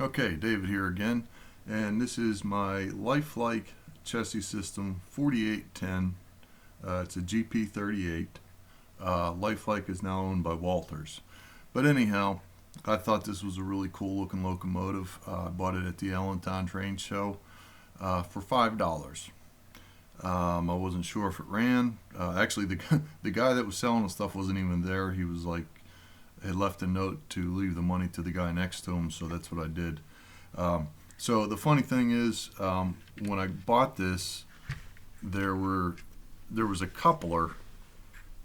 Okay, David here again, and this is my lifelike Chessie system 4810. It's a GP38. Lifelike is now owned by Walters. But anyhow, I thought this was a really cool looking locomotive. I bought it at the Allentown Train Show for $5. I wasn't sure if it ran. Actually, the guy that was selling the stuff wasn't even there. He was like, had left a note to leave the money to the guy next to him, so that's what I did. So the funny thing is, when I bought this, there were there was a coupler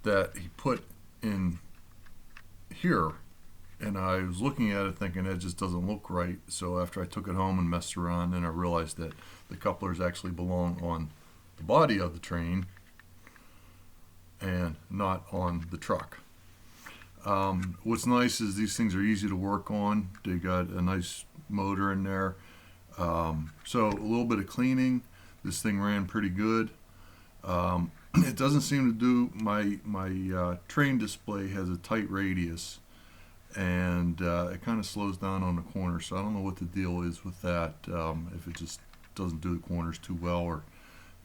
that he put in here, and I was looking at it thinking that just doesn't look right. So after I took it home and messed around, then I realized that the couplers actually belong on the body of the train and not on the truck. What's nice is these things are easy to work on. They got a nice motor in there. So a little bit of cleaning. This thing ran pretty good. It doesn't seem to do my train display has a tight radius, and it kind of slows down on the corner. So I don't know what the deal is with that. If it just doesn't do the corners too well, or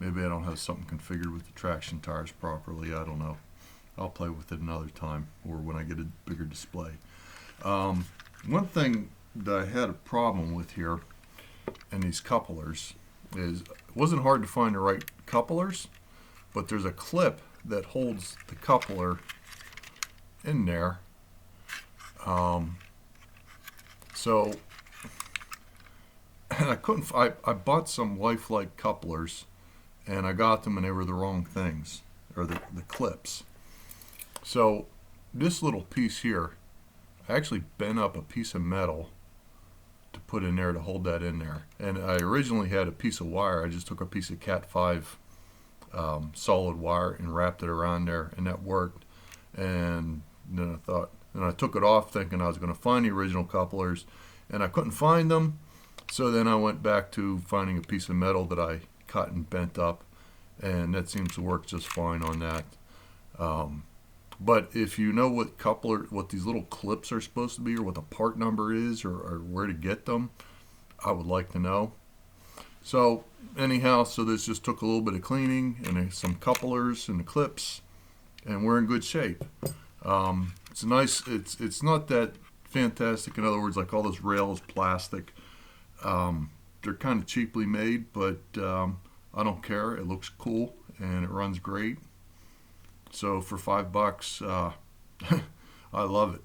maybe I don't have something configured with the traction tires properly. I don't know. I'll play with it another time or when I get a bigger display. One thing that I had a problem with here in these couplers is it wasn't hard to find the right couplers, but there's a clip that holds the coupler in there. So and I couldn't. I bought some lifelike couplers, and I got them, and they were the wrong things, or the clips. So this little piece here, I actually bent up a piece of metal to put in there to hold that in there. And I originally had a piece of wire. I just took a piece of Cat 5 solid wire and wrapped it around there, and that worked. And then I took it off thinking I was going to find the original couplers, and I couldn't find them. So then I went back to finding a piece of metal that I cut and bent up, and that seems to work just fine on that. But if you know what these little clips are supposed to be, or what the part number is, or where to get them, I would like to know. So anyhow, so this just took a little bit of cleaning and some couplers and the clips, and we're in good shape. It's nice. It's not that fantastic. In other words, like all this rail is plastic. They're kind of cheaply made, but I don't care. It looks cool and it runs great. So for $5, I love it.